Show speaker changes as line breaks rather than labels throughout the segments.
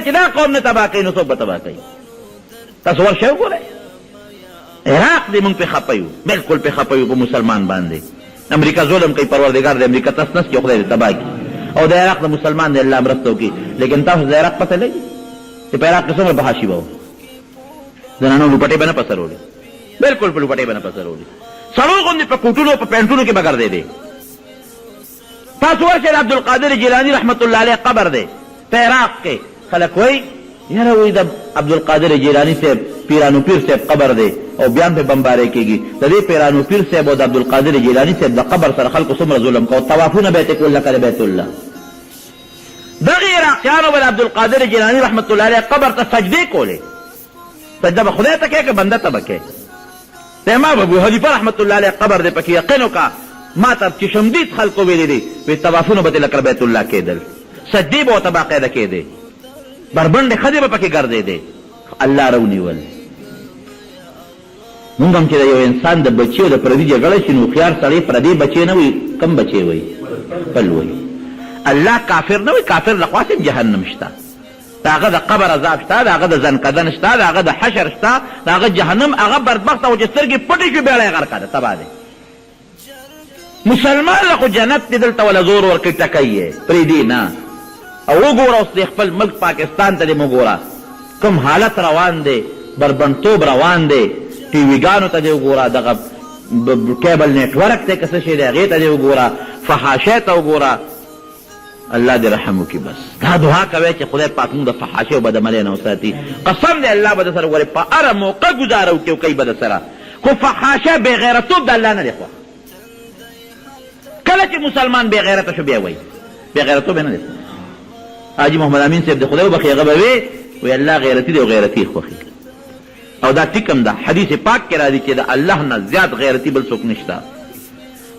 چې دا قوم نه تباه کوي نو څوک به تباه کوي؟ تاسو ورشئ وګورئ عراق دې موږ پې خفه یو، بلکل پې خفه یو په مسلمان باندې. امریکا ظلم کوي، پروردګار د امریکا تس نس کړي، خدای دې تباه کړي، او د عراق د مسلمان دې الله مرسته وکړي. لیکن تاسو د عراق پته لګي چې په عراق کې څومره بحاشي به و، زنانو لوپټې به نه په سرولې، بلکل په لوپټې به نه په سرولې، سړو غوندې په کوټونو په پینټونو کې به ګرځېدې. تاسو ورشئ د عبدالقادر جیلاني رحمت الله علیه قبر دی په عراق کې. خلک وایي یاره وایي د عبدالقادر جیلاني صاحب پیرانو پیر صاحب قبر دی او بیان په بمبارۍ کېږي. د دې پیرانو پیر صاحب او د عبدالقادر جیلاني صاحب د قبر سره خلکو څومره ظلم کو، طوافونه به یې کول لکه د بیت الله. دغې عراقیانو به د عبدالقادر جیلاني رحمت الله علیه قبر ته سجدې کولې. سجده به خدای ته کوې که بنده ته به کوې؟ د امام ابو حنیفه رحمت الله علیه قبر دی، پکې یقین وکړه ما ته چې شمدید خلکو ویلي دي وایي طوافونه به دې لکه بیت الله کېدل، سجدې به ورته باقاعده کېدې، بربنډې ښځې به پکې ګرځېدې. الله رونیول. مونږ هم چې د یو انسان د بچي او د پردي جګړه شي نو هوښیار سړی پردي بچی نه وي، کم بچی وي؟ خپل وي. الله کافر نه وي، کافر له خوا هم جهنم شته، د هغه د قبر عذاب شته، د هغه د زنکدن شته، د هغه د حشر شته، د هغه جهنم. هغه بدبخته و چې سترګې پټې شوې بیړی یې غرقه ده، تباه دی. مسلمان له خو جنت دی، دلته وله زور ورکړي ټکی یې پرېږدي نه. او وګوره اوس د خپل ملک پاکستان ته دې مو ګوره کوم حالت روان دی، بربنډتوب روان دی. ټي ویګانو ته دې وګوره، دغه کیبل نیټورک دی که څه شی دی هغې ته دې وګوره، فحاشۍ ته وګوره. الله دې رحم وکړي. بس دا دعا کوئ چې خدای پاک موږ د فحاشۍ او بدعملۍ نه وساتي. قسم دی الله به د سره ګورې په هره موقع ګزاره وکړي او کوي به د سره، خو فحاشۍ بېغیرتوب د الله نه دی خوښ. کله چې مسلمان بېغیرته شو بیا وایي بېغیرتوب یې نه دی. حاجي محمد امین صاحب د خدای وبخښي هغه به وی الله غیرتي دی او غیرتي خوښي. او دا ټیکم ده، حدیث پاک کې راځي چې د الله نه زیات غیرتي بل څوک نشته.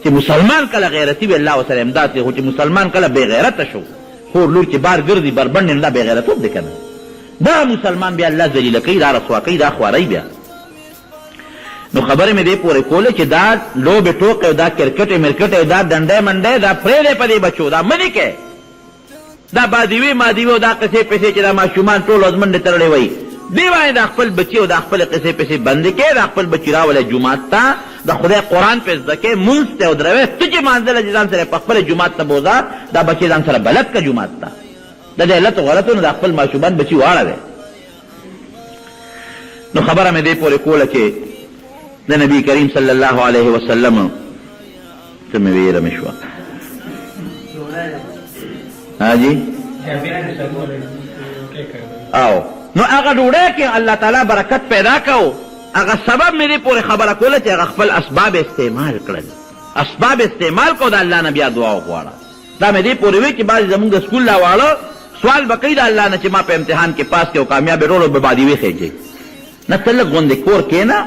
چې مسلمان کله غیرتي وي الله ورسره امداد کوي، خو چې مسلمان کله بې غیرته شو، خور لور چې بار ګرځي بربنډ دا بې غیرتوب دی که نه؟ دا مسلمان بیا الله ذلیله کوي، دا رسوا کوي، دا خوارۍ بیا. نو خبرې مې دې پورې کوله چې دا لوبې ټوکې او دا کرکټې مرکټې او دا ډنډۍ منډۍ دا پرېږدی په دې بچو، دا مه دې کوې. دا بادیوي مادیوي او دا قصې پسې چې دا ماشومان ټول ورځ منډې تړلې وایي، دی باندې دا خپل بچي او دا خپلې قصې پسې بندې کړې، دا خپل بچي راولئ جومات ته، د خدای قرآن پې زده کړې، مونځ ته او دروې ته چې مانځله چې ځان سره په خپله جومات ته بوځه، دا بچي ځان سره بلد که جومات ته. د دې علتو غلطو نه دا خپل ماشومان بچي واړوې. نو خبره مې دې پورې کوله چې د نبي کریم صلی الله علیه وسلم څه مې ویره مې شوه حاجي او نو هغه ډوډۍ کې الله تعالی برکت پیدا کو. هغه سبب مې دې پورې خبره کوله چې هغه خپل اسباب استعمال کړل، اسباب استعمال کو د الله نه بیا دعا وغواړه. دا مې دې پورې وی چې بعضې زمونږ د سکول لا واړه سوال به کوي د الله نه چې ما په امتحان کې پاس کې او کامیاب یې ټولو به بادي وخېږي. نه ته لږ غوندې کور کښېنه،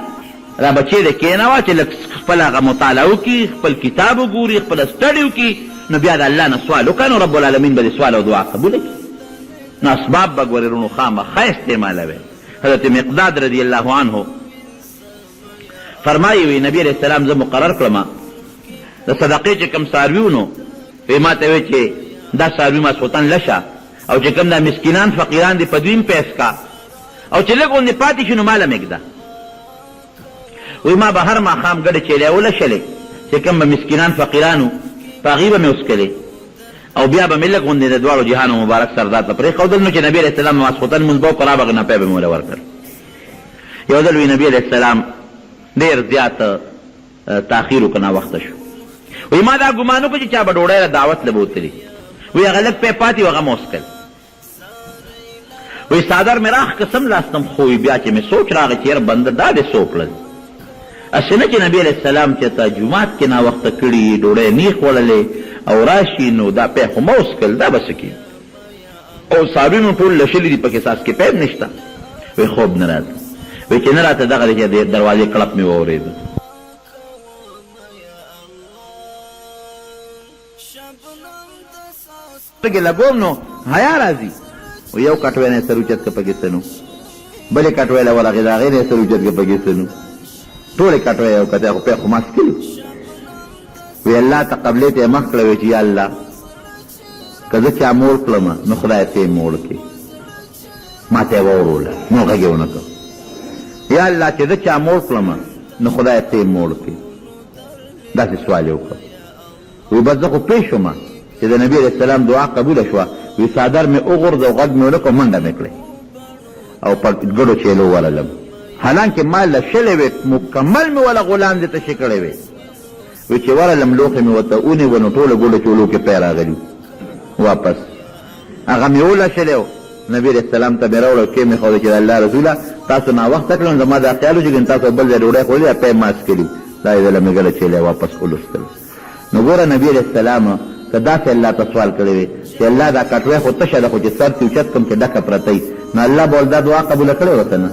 را بچې دې کښېنوه چې لږ خپل هغه مطالعه وکړي، خپل کتاب وګوري، خپل سټډي وکړي، نو بیا د الله نه سوال وکړه، نو رب العالمین به دې سوال او دعا قبوله کړي. نو اسباب به ګورې رونو خامخا استعمالوئ. حضرت مقداد رضی الله عنه فرمایي وی نبی علیہ السلام زه مقرر کړم د صدقې چې کوم څاروي و نو وی ما ته وی چې دا څاروي ماسخوتن لشه او چې کوم دا مسکینان فقیران دي په دویم پیس کا او چې لږ غوندې پاتې شي نو ماله مږده. وی ما به هر ماښام ګډې چیلې ولشلې چې کوم به مسکینان فقیرانو په هغې به مې وسکلې او بیا به مې لږ غوندې د دواړو جهانو مبارک سردار ته پرېښودل، نو چې نبي علیه السلام ماسخوتن لمونځ به وکړ هغه نپی به مې وله ورکړ. یو ځل وی نبي علیه السلام ډېر زیات تاخیر وکړ، ناوخته شو. وی ما دا ګمان وکړ چې چا به ډوډۍ له دعوت له به وتلي، وی هغه لږ پی پاتې و هغه مې وسکل. وی څادر مې راخ قسم لاستم خو بیا چې مې سوچ راغی چې یاره بنده دا دې څه وکړل. هسې نه چې نبي علیه السلام چې ته جومات کې ناوخته کړي، ډوډۍ نه خوړلې او راشي نو دا پی خو مه وسکل، دا به څه کېږي؟ او څاروي مې ټول لشلي دي، پکې څاڅکې پی هم نشته. وی خوب نه راته، وی چې نه راته دغه دی چې د دروازې کړپ مې واورېده. سترګې لګوم نو حیا راځي، و یو کټوی نه یې سر اوچت که پکې څه نو، بلې کټوی له ورغې د هغې نه یې سر اوچت که پکې څه نو، ټولې کټوی یې وکتې خو پی خو ما څکلي. وی الله ته قبلې ته یې مخ کړه، وی چې یا الله که زه چا موړ کړم نو خدای ته یې موړ کړې، ما ته یې واوروله نو غږ یې ونه کړ یا الله چې زه چا موړ کړم نو خدای ته یې موړ کړي داسې سوال یې وکړ وی بس زه خو پوه شوم چې د نبي علیه السلام دعا قبوله شوه وی څادر مې وغورځو غږ مې ونه کړ منډه مې کړې او په ګډو چیلو ورغلم حالانکه ما له شلې وې مکمل مې ولا غلام دې تشې کړې وې وی چې ورغلم لوښې مې ورته ونیوه نو ټوله ګډو چولو کې پی راغلي واپس هغه مې ولشلې نبی علیه السلام ته مې راوړه کې مې ښوده چې د الله رسوله تاسو ناوخته کړم زما دا خیال و چې ګنې تاسو بل ځای ډوډۍ خوړلې پی ماس کړي دا یې دله مې ګډه چیلی واپس ولوستل نو ګوره نبی علیه السلام که داسې الله ته سوال کړی وي چې الله دا کټوۍ خو تشه ده خو چې سر تې اوچت کړم چې ډکه پرته وي نو الله به ول دا دعا قبوله کړې وه که نه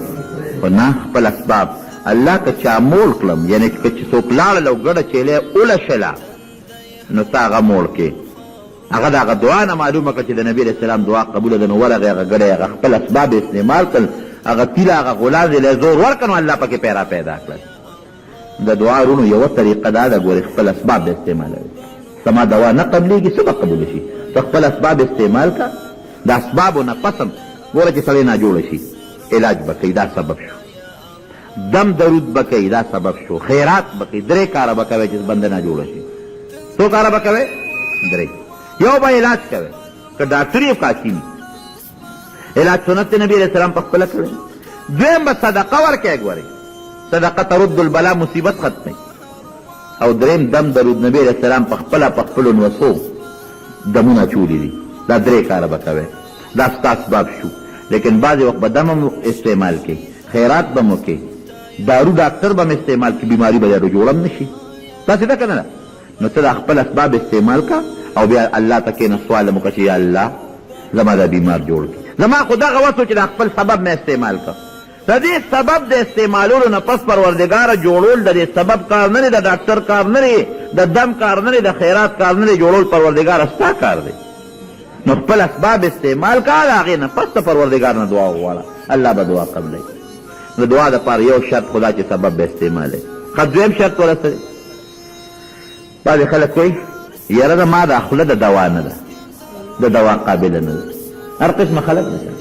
خو نه خپل اسباب الله که چا موړ کړم یعنې که چې څوک لاړل او ګډه چیلی ولشله نو تا هغه موړ کې هغه د هغه دعا نه معلومه کړه چې د نبي علیه السلام دعا قبوله ده نو ورغې هغه ګډی هغه خپل اسباب استعمال کړل هغه تیله هغه غلام دی له زور ورکړ نو الله پکې پیدا کړل د دعا رونو یوه طریقه دا ده ګورې خپل اسباب به استعمالوي زما دوا نه قبلېږي څه به قبوله شي ته خپل اسباب استعمال کا د اسبابو نه پسم ګوره چې سړی ناجوړه شي علاج به کوي دا سبب شو دم درود به کوي دا سبب شو خیرات به کوي 3 کاره به کوي چې بنده ناجوړه شي څو کاره به کوي 3 یو به علاج کوي که ډاکټري یې کافي نه علاج سنت نبی علیه السلام په خپله کړی دویم به صدقه ورکوي ګورئ صدقه ترد البلا مصیبت ختموي او دریم دم درود نبی علیه السلام په خپله په خپلو نوسو دمونه چولی دي دا 3 کاره به کوي دا ستا اسباب شو لیکن بعضې وخت به دم هم استعمال کوي خیرات به مو کوي دارو ډاکټر به هم استعمال کوي بیماري به درو جوړه هم نه شي داسې ده که نه ده نو ته د خپل اسباب استعمال کا او بیا الله ته کښېنه سوال مو که چې یا الله زما دا بیمار جوړ کړي زما خو دغه وس و چې د خپل سبب مې استعمال کا د دې سبب د استعمالولو نه پس پروردګاره جوړول د دې سبب کار نه دی د ډاکټر کار نه دی د دم کار نه دی د خیرات کار نه دی جوړول پروردګاره ستا کار دی نو خپل اسباب استعمال کا د هغې نه پس د پروردګار نه دعا وغواړه الله به دعا قبلوي د دعا دپاره یو شرط خو دا چې سبب به استعمالوي ښه دویم شرط ورسره بعضې خلک وایي یاره ده ما دا خوله د دوا نه ده د دوا قابله نه ده هر قسمه خلک نه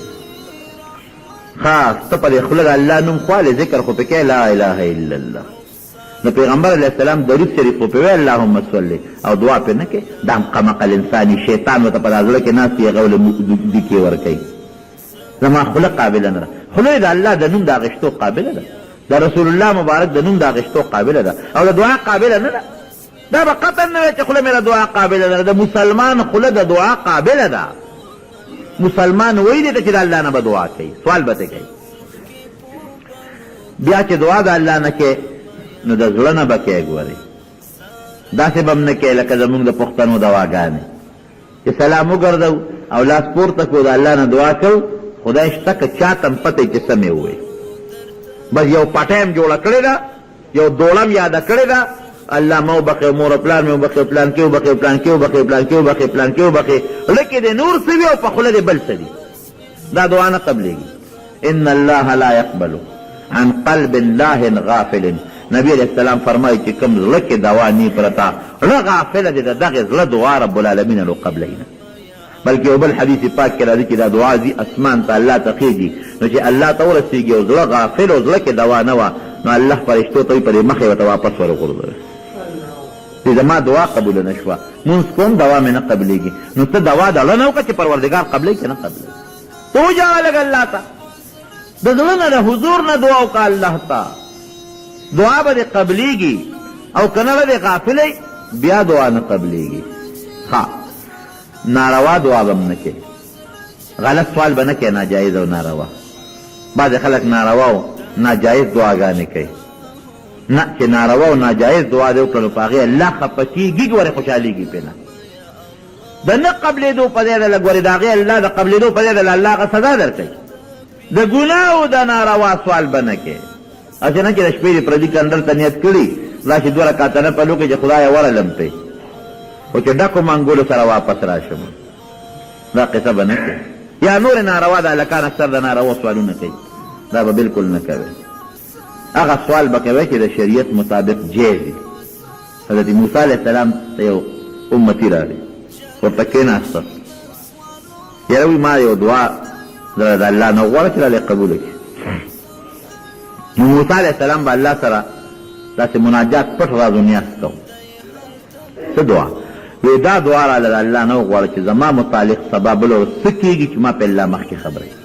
خاص ته په دې خوله د الله نوم خوالې ذکر خو پکې لا اله الا الله د پیغمبر علیه السلام درود شریف خو پې اللهم صلی او دعا پې نه کوې دا قمقل انساني شیطان ورته په دا زړه کې ناست یې غوله دیکې ورکوي زما خوله قابله نه ده خوله د الله د نوم د اخیستو قابله ده د رسول الله مبارک د نوم د اخیستو قابله ده او د دعا قابله نه ده دا به قطعا نه وی چې خوله مې د دعا قابله ده د مسلمان خوله د دعا قابله ده مسلمان وی دی ته چې د الله نه به دعا کوي سوال به ته کوي بیا چې دعا د الله نه کوې نو د زړه نه به کوې ګورې داسې به هم نه کوې لکه زمونږ د پښتنو دواګانې چې سلام وګرځو او لاس پورته کړو د الله نه دعا کوو خدای شته که چا ته هم پته چې څه مې ووایي بس یو پټۍ هم جوړه کړې ده یو دوړه هم یاده کړې ده الله ما وبخې مور پلان مې وبخې پلان کې وبخې پلان کې وبخې پلان کې وبخې پلان کې وبخې لکې د نور څه وي او په خوله دې بل څه دي دا دعا نه قبلېږي ان الله لا يقبل عن قلب الله غافل نبی علیه السلام فرمایي چې کوم زړه کې دوا نی پرته زړه غافله دی د دغې زړه دعا رب العالمین نو قبلوي نه بلکې یو بل حدیث پاک کې راځي چې دا دعا ځي اسمان ته الله ته خېږي نو چې الله ته ورسېږي او زړه غافل او زړه کې دوا نه وه نو الله فرشتو ته وي په دې مخې ورته واپس ورغورځوي چې زما دعا قبوله نه شوه مونځ کوم دوا مې نه قبلېږي نو ته دوا د زړه نه وکړه چې پروردګار قبلوي که نه قبلوي ته وجاړه لږ الله ته د زړه نه د حضور نه دعا وکړه الله ته دعا به دې قبلېږي او که نه به دې غافلی بیا دعا نه قبلېږي ښه ناروا دعا به هم نه کوې غلط سوال به نه کوې ناجایز او ناروا بعضې خلک ناروا او ناجایز دعاګانې کوي نه چې ناروا او ناجایز دعا دې وکړه نو په هغې الله خفه کېږي ګورې خوشحالېږي پرې نه د نه قبلېدو په ځای دله ګورې د هغې الله د قبلېدو په ځای دله الله هغه سزا در کوي د ګناه او د ناروا سوال به نه کوې هسې نه چې د شپې دې پردي کنډر ته نیت کړي راشي 2 رکعته نفل وکړي چې خدایه ورلم پرې خو چې ډکو منګولو سره واپس راشم دا قصه به نه کوي یا نور ناروا د هلکان اکثر د ناروا سوالونه کوي دا به بلکل نه کوي هغه سوال به کوي چې د شریعت مطابق جایز وي حضرت موسی علیه السلام ته یو امتي راغی ورته کېناسته یاره وي ما یو دعا زړه د الله نه غواړه چې راله قبوله کړي. نو موسی علیه السلام به الله سره داسې مناجات پټ راز و نیاز کوو. څه دعا؟ وی دا دعا راله د الله نه وغواړه چې زما متعلق سبا بل ورځ څه کېږي چې ما په الله مخکې خبره وي.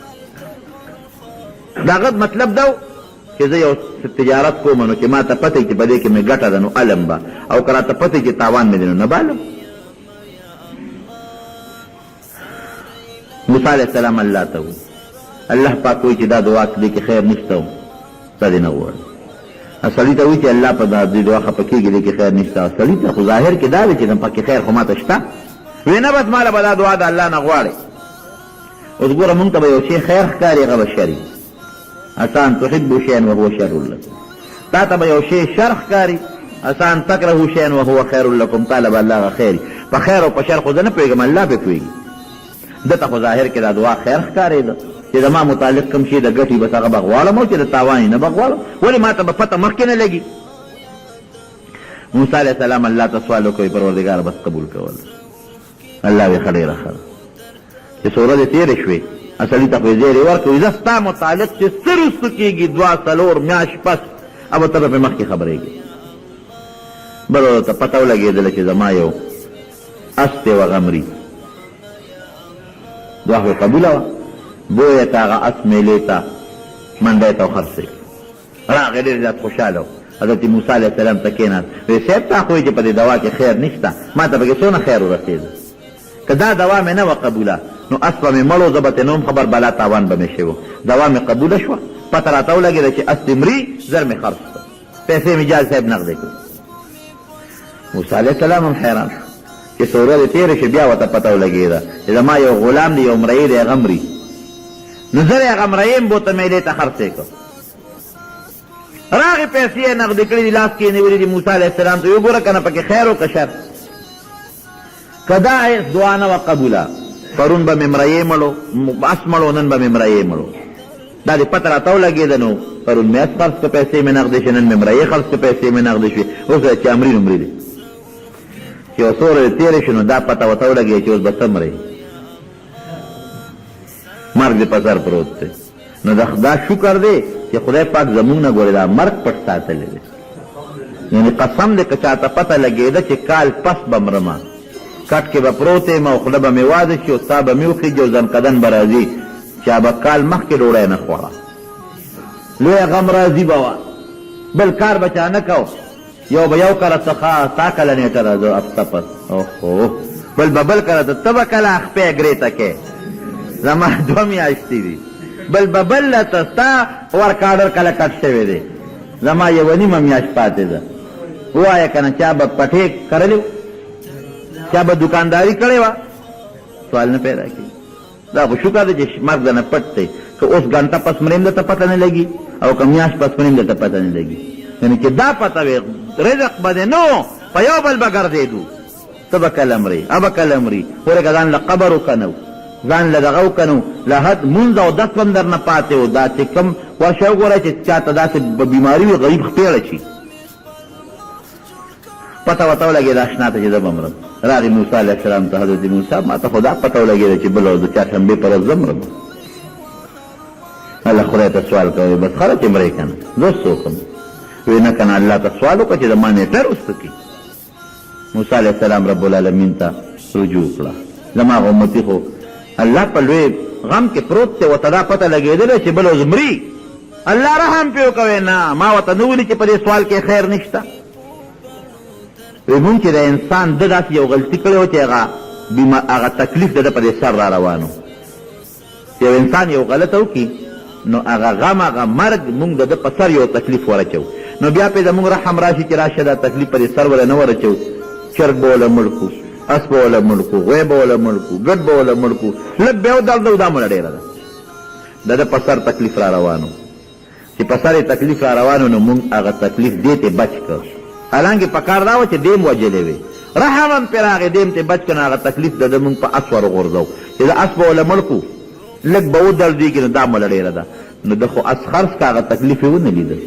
د هغه مطلب دا و چې زه یو تجارت کوم نو چې ما ته پته چې په دې کې مې ګټه ده نو علم به، او که راته پته چې تاوان مې دی نو نه بالم. موسی علیه السلام الله ته وایي، الله پاک وایي چې دا دعا دې کې خیر نشته و، دا دې نه ووایه. سړي ته وایي چې الله په دې دعا خفه کېږي دې کې خیر نشته. سړي ته خو ظاهر کې دا دی چې پکې خیر خو ماته شته. وایي نه بس ماله به دا دعا د الله نه غواړې. اوس ګوره مونږ ته به یو شی خیر ښکاري هغه به شر وي. اسان تحبوا شیئا وهو شر لکم. تا ته به یو شی شر ښکاري، اسان تکرهوا شیئا وهو خیر لکم. تاله به الله هغه خیر وي. په خیر او په شر خو زه نه پوهېږم، الله پې پوهېږي. ده ته خو ظاهر کې دا دعا خیر ښکارېده چې زما متعلق کوم شي د ګټې بس هغه به غواړم او چې د تاوان یې نه به غواړم. ولې ما ته به پته مخکې نه لګي. موسی علیه السلام الله ته سوال وکړي پروردګار بس قبول کول. الله وی ښه ډېره ښه چې څو ورځې تېرې شوې سړي ته خو یې زیری ورکړو زه ستا متعلق چې څه رستو کېږي 2-4 میاشت پس اب ته به پې مخکې خبرېږي. بل ورته پته ولګېدله چې زما یو اس دی وغه مري. دعا خو قبوله وه. بویه ته هغه اس میلې ته منډی ته وخرڅې راغی ډېر زیات خوشحاله و. حضرت موسی علیه السلام ته کېناست وی صاحب تا خو چې په دې دوا کې خیر نشته، ما ته پکې څونه خیر ورسېده. که دا دوا مې نه وه قبوله نو اس به مې مړ و، زه به ترې نوم خبر بلا تاوان به مې شوی و. دوا مې قبوله شوه، پته راته ولګېده چې اس دې مري، زر مې خرڅ کړه، پیسې مې جال صاحب نغدې کړې. موسی علیه السلام هم حیران شو چې څو ورځې تېرې شوې بیا ورته پته ولګېده چې زما یو غلام دی، یو مرئي دی، هغه مري. نو زه یې هغه مرئي یم بوته میلې ته خرڅې کړ. راغې پیسې یې نغدې کړي دي، لاس کې یې نیولې دي موسی علیه السلام ته. وګوره که نه پکې خیر و که شر. که دا دعا نه وه قبوله پرون به مې مرئي مړو، اس مړو، نن به مې مرئي مړو. دا دې پته راته ولګېده نو پرون مې اس خرڅ کړه، پیسې مې نغدې شوې، نن مې مرئي خرڅ کړه، پیسې مې نغدې شوې. اوس چې امري نو مري دی. چې یو څو ورځې تېرې شو نو دا پته ورته ولګېده چې اوس به څه مرئ، مرګ دې په سر پروت دی. نو دا شکر دی چې خدای پاک زمونږ نه ګورې دا مرګ پټ ساتلی دی. یعنې قسم دی که چاته پته لګېده چې کال پس به مرمه، کټ کې به پروت یم او خوله به مې واده شي او ستا به مې وخېږي او زنقدن به راځي چې به کال مخکې ډوډۍ نه خوړه، لویه غم راځي به وه، بل کار به چا نه کو. یو به یو کله څخه تا کله نیټه راځه هفته پس، اوهو بل به بل کله ته به کله خپې ګرېته کې زما 2 میاشتې دي، بل به بل ته ستا ورک آډر کله کټ شوی دی، زما 1.5 میاشت پاتې ده. ووایه که نه چا به پټې کرلی، چا به دکانداري کړې وه، سوال نه پیدا کېږي. دا خو شکر دی چې مرګ دنه پټ دی. که اوس ګنټه پس مریم درته پته نه لګي او که میاشت پس مریم درته پته نه لګي. یعنې چې دا پته وي رزق به دی نو په یو بل به ګرځېدو، ته به کله مرې، به کله مرې. ورې که ځان له قبر وکنو، ځان له دغه وکنو، له حد مونځ او دس هم در نه پاتې و. دا چې کوم ورشه وګوره چې چاته داسې بیماري وي غریب خپېړه شي، پته ورته ولګېده اشنا ته چې زه به مرم. راغی موسی علیه السلام ته حضرت موسی ما ته خو دا پته ولګېده چې بله ورځ د چهارشنبې په ورځ زه مرم. الله خدای ته سوال کوي بس خله چې مرې که نه زه څوک یم. وی نه که نه الله ته سوال وکړه چې زما نیټه رسته کړي. موسی علیه السلام رب العالمین ته رجوع کړه. زما هغه امتي خو الله په لوی غم کې پروت دی، ورته دا پته لګېدلی چې بله ورځ مري. الله رحم پې وکوی نه ما ورته نه ولي چې په دې سوال کې خیر نشته. وی مونږ چې د انسان ده داسې یو غلطي کړې وه چې هغه تکلیف د ده په دې سر را روانو. یو انسان یو غلطه وکړي نو هغه غم هغه مرګ مونږ د ده په سر یو تکلیف ورچو، نو بیا پې زمونږ رحم راشي چې راشه دا تکلیف په دې سر وله نه ورچو. چرګ به وله مړ کړو، اس به وله مړ کړو، غوی به وله مړ کړو، ګډ به وله مړ کړو، لږ به یو دل دا مړه ډېره ده. د ده په سر تکلیف را روانو، چې په سر یې تکلیف را روانو نو مونږ هغه تکلیف دې ته بچ کړ. حالانکه پکار دا و چې دیم وجلې وي، رحم هم پرې راغی دیم ته بچ کړ. هغه تکلیف د ده مونږ په اس ورغورځو چې د اس به وله مړ کړو، لږ به ودرېږي نو دا مړه ډېره ده. نو ده خو اس خرڅ که هغه تکلیف یې ونه لیده،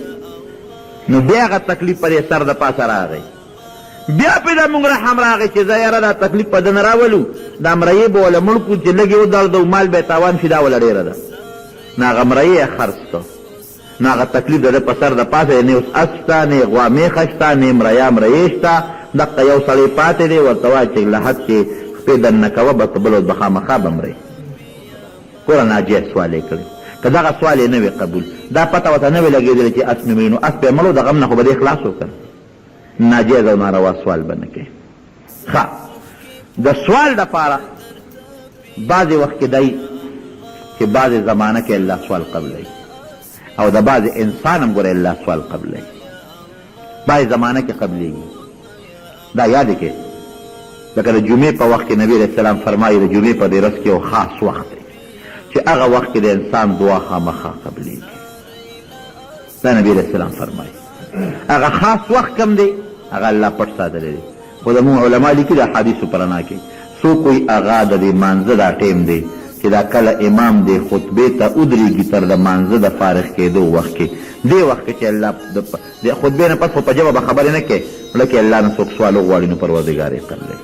نو بیا هغه تکلیف په دې سر د پاسه راغی. بیا پې د مونږ رحم راغی چې زه یاره دا تکلیف په ده نه راولو، دا مرئي به وله مړ کړو چې لږ یې ودردو مال به یې تاوان شي، دا وله ډېره ده. ناغه مرئی خرڅ کو ناغه تکلیف د په سر د پاسه نه اوس استا نه غوا میخه شته نه مرئی شته دغه یو سړی پاتې دی ورته وایي چې لحد کې خپې دننه کوه به بل به خامخا به مرئ ګوره ناجیه سوال یې کړی که دغه سوال یې نه وي قبول دا پته ورته نه وي لګېدلی چې اس مې مړي نو اس به یې مړ و د غم نه خو به دې خلاص وکړ ناجیز او ناروا سوال به نه کوي ښه د سوال دپاره بعضې وخت کې دی چې بعضې زمانه کې الله سوال قبلوي او د بعضې انسان هم ګوره الله سوال قبلوي بعضې زمانه کې قبلېږي دا یاد کې لکه د جمعې په وخت کې نبی علیه السلام فرمایي د جمعې په دې ورځ کې یو خاص وخت دی چې هغه وخت کې د انسان دعا خامخا قبلېږي دا نبی علیه السلام فرمایي هغه خاص وخت کم دی هغه الله پټ ساتلی دی خو زموږ علما لیکي د احادیثو په رڼا کې څوک وایي هغه د دې مانځه دا ټیم دی چې دا کله امام دی خطبې ته ودرېږي تر د مانځه د فارغ کېدو وخت کې دې وخت کې چې الله د خطبې نه پس خو په ژبه به خبرې نه کوي مړه کې الله نه څوک سوال وغواړي نو پروردګار یې قبلوي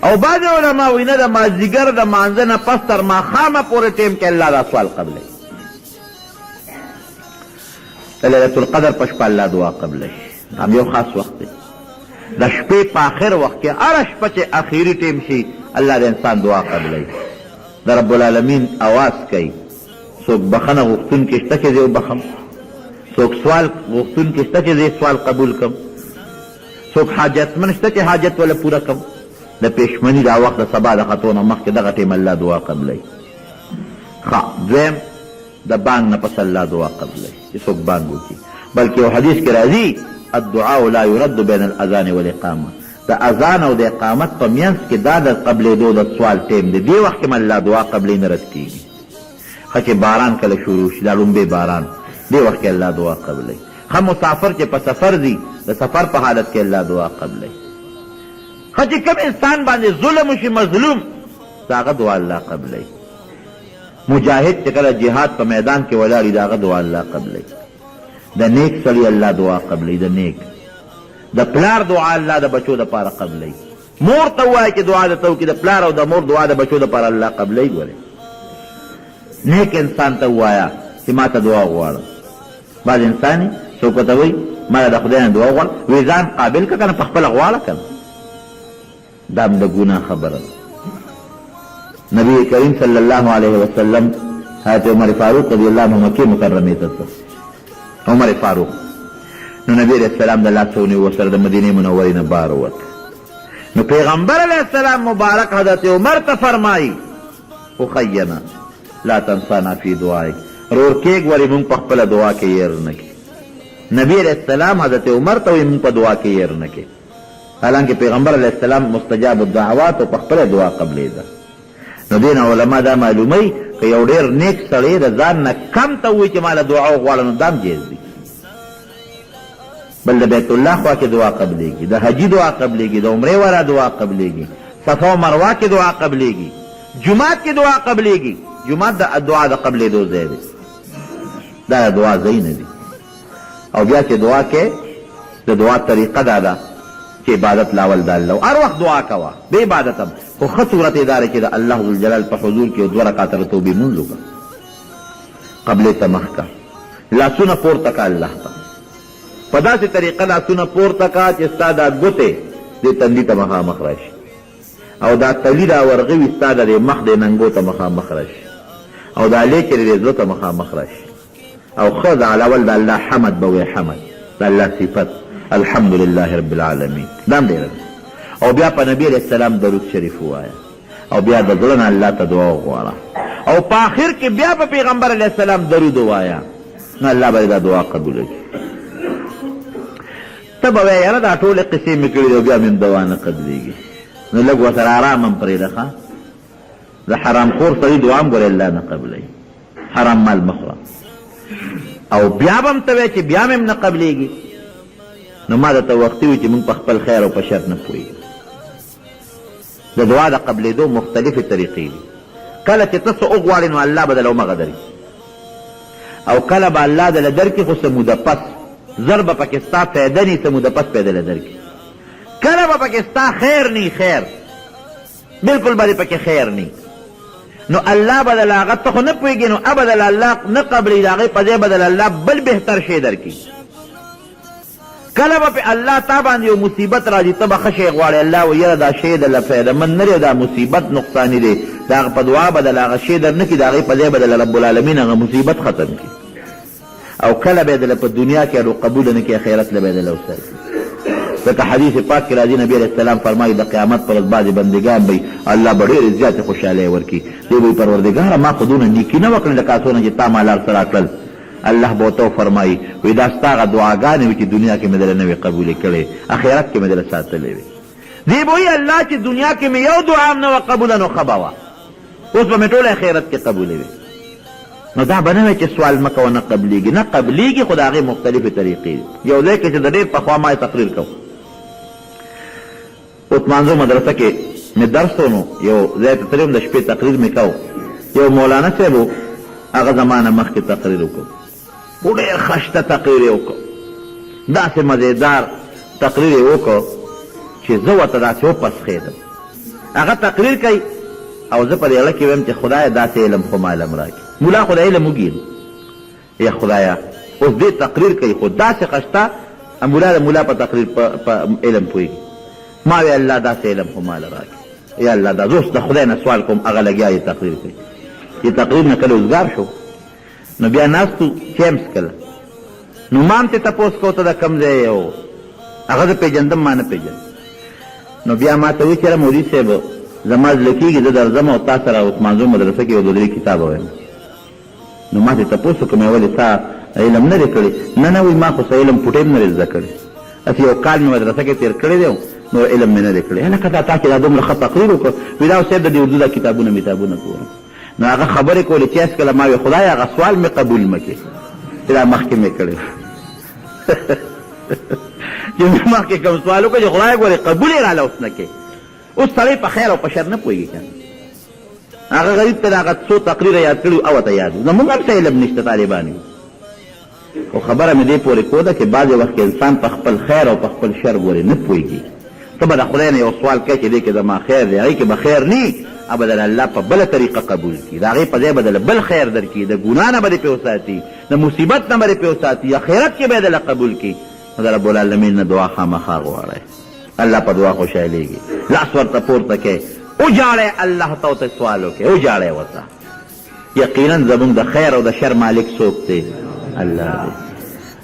او بعض علما وایي نه د مازدیګر د مانځه نه پس تر ماښامه پورې ټیم کې الله دا سوال قبلوي د لیلة القدر په شپه الله دعا قبلوي هم یو خاص وخت دی د شپې په آخر وخت کې هره شپه چې اخري ټیم شي الله د انسان دعا قبلوي د رب العالمین اواز کوي څوک بخنه غوښتونکي شته چې زه وبخم څوک سوال غوښتونکي شته چې زه سوال قبول کړم څوک حاجتمن شته چې حاجت وله پوره کړم د پېشمني دا وخت د سبا د خطو نه مخکې دغه ټیم الله دعا قبلوي ښه دویم د بانګ نه پس الله دعا قبلوي چې څوک بانګ وکړي بلکې یو حدیث کې راځي الدعاء لا يرد بین الاذان والاقامه د اذان او د اقامت په منځ کې دا د قبلېدو د سوال ټیم دی دې وخت کې الله دعا قبلې نه رد کېږي ښه چې باران کله شروع شي دا لومبی باران دې وخت کې الله دعا قبلوي ښه مسافر چې په سفر ځي د سفر په حالت کې الله دعا قبلوي ښه چې کوم انسان باندې ظلم وشي مظلوم د هغه دعا الله قبلوي مجاهد چې کله جهاد په میدان کې ولاړ وي د هغه دعا الله قبلوي د نیک سړي الله دعا قبلوي د نیک د پلار دعا الله د بچو دپاره قبلوي مور ته ووایي چې دعا درته وکړي د پلار او د مور دعا د بچو دپاره الله قبلوي ګورې نیک انسان ته ووایه چې ما ته دعا غواړه بعض انسان څوک ورته وایي ما د خدای نه دعا غواړه وایي ځان قابل که که نه په خپله غواړه که نه دا هم د ګناه خبره ده نبی کریم صلی الله علیه وسلم حضرت عمر فاروق رضی الله عنه مکې مکرمې ته ځه عمر فاروق نو نبی علیہ السلام د لاس ونیو ورسره د مدینې منورې نه بار ووت نو پیغمبر علیہ السلام مبارک حضرت عمر ته فرمایي اخینا لا تنسانا فی دعائک رور کېږ ولې مونږ په خپله دعا کې ير نه کړي نبی علیہ السلام حضرت عمر ته وایي مونږ په دعا کې ير نه کړي حالانکه پیغمبر علیہ السلام مستجاب الدعوات او په خپله دعا قبلېده نو دې نه علما دا معلوموي که یو ډېر نیک سړی د ځان نه کم ته وایي چې ما له دعا وغواړه نو دا هم جایز دی بل د بیت الله خوا کې دعا قبلېږي د حجي دعا قبلېږي د عمرې والا دعا قبلېږي صفا و مروه کې دعا قبلېږي جومات کې دعا قبلېږي جومات د دعا د قبلېدو ځای دی دا د دعا ځای نه دي او بیا چې دعا کې د دعا طریقه دا ده چې عبادت لاول د الله هر وخت دعا کوه بې عبادت هم خو ښه صورت یې دا دی چې د الله ذوالجلال په حضور کې 2 رکعته د توبې لمونځ وکړه قبلې ته مخ کړه لاسونه پورته کړه الله ته په داسې طریقه لاسونه پورته کړه چې ستا دا ګوتې دې تندي ته مخامخ راشي او دا تلی دا ورغې وي ستا د دې مخ دې ننګو ته مخامخ راشي او دا لې چې دې زړه ته مخامخ راشي او ښه د اول د الله حمد به وایي حمد د الله صفت الحمد لله رب العالمین دا هم ډېره او بیا په نبی علیہ السلام درود شریف ووایه او بیا د زړه نه الله ته دعا وغواړه او په آخر کې بیا په پیغمبر علیہ السلام درود ووایه نو الله به دا دعا قبوله کړي ته به وایې یاره دا ټولې قصې مې کړي دي او بیا مې دعا نه قبلېږي نو لږ ورسره ارام هم پرېږده ښه د حرام خور سړي دعا هم ګورې الله نه قبلوي حرام مال مه خوره او بیا به هم ته وایې چې بیا مې هم نه قبلېږي نو ما درته وختي وي چې موږ په خپل خیر او په شر نه پوهېږو د دعا د قبلېدو مختلفې طریقې دي کله چې ته څه وغواړې نو الله به دله همغه درکړي او کله به الله دله درکړي خو څه موده پس زر به پکې ستا فایده نی څه موده پس به یې دله درکړي کله به پکې ستا خیر نی خیر بلکل به دې پکې خیر نی نو الله بدل هغه ته خو نه پوهېږي نو ابدل الله نه قبلي د هغې په ځای بدل الله بل بهتر شی درکړي کله به په الله تا باندې یو مصیبت راځي ته به ښه شی غواړې الله و یره دا شی دله فایدهمند نه دی دا مصیبت نقصاني دی د هغه په دعا به دله هغه شی در نه کړي د هغې په ځای به دله رب العالمین هغه مصیبت ختم کړي او کله به یې دله په دنیا کې اړو قبوله نه کړي آخرت له به یې دله وساتي ځکه حدیث پاک کې راځي نبي علیه السلام فرمایي د قیامت پر ورځ بعضې بندګان به الله به ډېرې زیاتې خوشحالۍ ورکړي دی به پروردګاره ما خو دونه نیکي نه وکړې لکه څونه چې تا ما لار څه راکړل الله به ورته وفرمایي وایي دا ستا هغه دعاګانې وي چې دنیا کې مې دله نه وې قبولې کړې آخرت کې مې دله ساتلې وي دی به وایي الله چې دنیا کې مې یو دعا هم نه وه قبوله نو ښه به وه اوس به مې ټوله آخرت کې قبولې وي نو دا به نه وی چې سوال مه کوه نه قبلیږي نه قبلیږي خو د هغې مختلفې طریقې دي یو ځای کې چې د ډېر پخوا ما تقریر کوو اوس مانځو مدرسه کې مې درس و نو یو ځای ته تللی وم د شپې تقریر مې کو یو مولانا صاحب و هغه زمانه مخکې تقریر وکړو خو ډېر خشته تقریر یې وکړو داسې مزېدار تقریر یې وکړو چې زه ورته داسې وپسخېدم هغه تقریر کوي او زه په دې اړه کې ویم چې خدایه داسې علم خو ما علم راکړي ملا خو د علم وګي یا خدایه اوس دې تقریر کوي خو داسې خشته ملا په تقریر په علم پوهېږي ما وی الله داسې علم خو ماله راکړي یا الله دا زه اوس د خدای نه سوال کوم هغه لګیا یې تقریر کوي چې تقریر نه کله اوزګار شو نو بیا ناستو چیمس کله نو ما هم ترې تپوس کو ته د کوم ځای یې و هغه زه پېژندم ما نه پېژند نو بیا ما ته وایي چېره مولوي صاحب زما زړه کېږي زه درځم او تا سره عثمانزو مدرسه کې یو دوه درې کتابه وایم نو ما ترې تپوس وکړم ولې تا علم نه دی کړی نه وایي ما خو څه علم پوټې هم نه دی زده کړی هسې یو کال مې مدرسه کې تېر کړی دی نو علم مې نه دی کړی هلکه دا تا چې دا دومره ښه تقریر وکړ وایي دا صاحب د دې اردو دا کتابونه ګورم نو هغه خبرې کولې چې هېڅکله ما وی خدای هغه سوال مې قبول مه کړې چې دا مخکې مې کړی چې مې مخکې کوم سوال وکړ چې خدای ګورې قبول یې راله اوس نه کې اوس سړی په خیر او په شر نه پوهېږي که هغه غریب ته د هغه څو تقریره یاد کړي او ته یاد زمونږ هم څه علم نشته طالبان یو خو خبره مې دې پورې کوده چې بعضې وخت کې انسان په خپل خیر او په خپل شر ګورې نه پوهېږي ته به د خدای نه یو سوال کوې چې دې کې زما خیر دی هغې کې به خیر نه اب دل الله په بل طریقه قبول کی دا غي په ځای بدل بل خیر درکې د ګنا نه بری په وساتي د مصیبت نه بری په وساتي اخرت کې به دل قبول کی دا رب العالمین نه دعا خامخا غواړي الله په دعا خوشاليږي لاس ورته پورته کې او جاړه الله ته سوال وکي او جاړه وتا یقینا زمونږ د خیر او د شر مالک څوک دی الله دی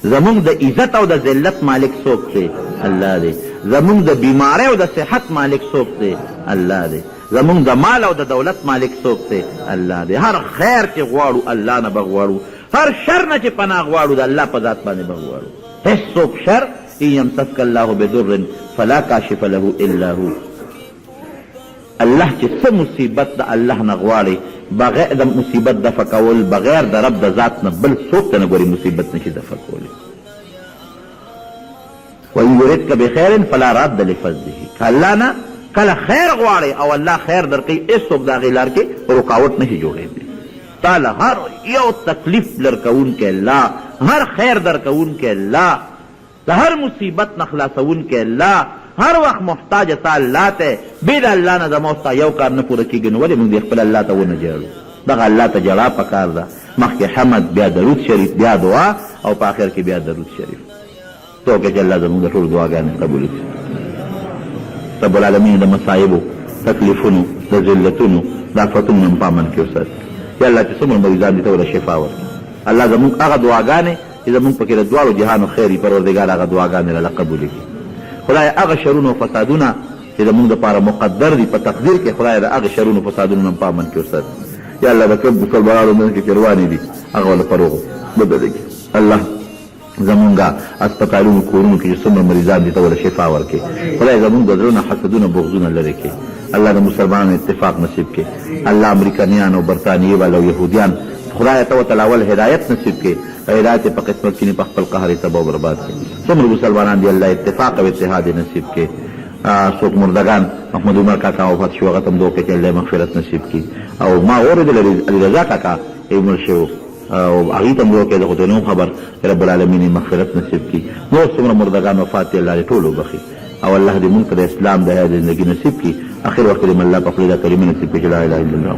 زمونږ د عزت او د ذلت مالک څوک دی الله دی زمونږ د بیماری او د صحت مالک څوک دی الله دی زمونږ د مال او د دولت مالک څوک دی الله دی هر خیر چې غواړو الله نه بغواړو هر شر نه چې پناه غواړو د الله په ذات باندې بغواړو هیڅوک شر ان یمسسک الله بضر فلا کاشف له الا هو الله چې څه مصیبت د الله نه غواړي بغیر د مصیبت دفع کول بغیر د رب د ذات نه بل څوک ته نه ګوري مصیبت نشي دفع کولی وان یردک بخیر فلا راد لفضله الله نه کله خیر غواړي او الله خیر درکوي هېڅوک د هغې لار کې رکاوټ نشي جوړېدلی تا له هر یو تکلیف لرکوونکی الله هر خیر درکوونکی الله د هر مصیبت نه خلاصوونکی الله هر وخت محتاج تا الله ته بې د الله نه زما ستا یو کار نه پوره کېږي نو ولې موږ دې خپل الله ته ونه جاړو دغه الله ته جړا پکار ده مخکې حمد بیا درود شریف بیا دعا او په آخر کې بیا درود شریف تو که چې الله زموږ د ټولو دعاګانې قبول کړي رب العالمین د مصایبو تکلیفونو د ذلتونو د آفتونو نه په امن کې وساتي یا الله چې څومره مریضان دي ته ورله شفا ورکړي الله زموږ هغه دعاګانې چې زموږ پکې د دواړو جهانو خیر وي پروردګار هغه دعاګانې راله قبول کړي خدای هغه شرونه او فسادونه چې زموږ دپاره مقدر دي په تقدیر کې خدای د هغه شرونو او فسادونو نه په امن کې وساتي یا الله د کوم مسلمانانو منځ کې چې روانې دي هغه له فروغ بدل کړي الله زمونږه اسپتالونو کورونو کې چې څومره مریضان دي ته ورله شفا ورکړي خدای زمونږ د زړونو حسدونه بغضونه لرې کړي الله د مسلمانانو اتفاق نصیب کړي الله امریکایان او برطانیې والا او یهودیان خدای ته ورته اول هدایت نصیب کړي هدایت په قسمت کې نه په خپل قهر تباه او برباد کړي څومره مسلمانان دي الله اتفاق او اتحاد نصیب کړي څوک مردگان محمد عمر کاکا وفات شو هغه ته هم دعا وکړي چې الله مغفرت نصیب کړي او ما واورېدل علي رضا کاکا مړ شو او هغې ته هم دعا وکړي د خو ته نه خبر رب العالمین مغفرت نصیب کړي نور څومره مردگان وفات دي الله دې ټول وبخي او الله دې مونږ ته د اسلام د حیا زندګي نصیب کړي اخر وخت دې الله په خپله دا کلمې نصیب کړي چې لا اله الا الله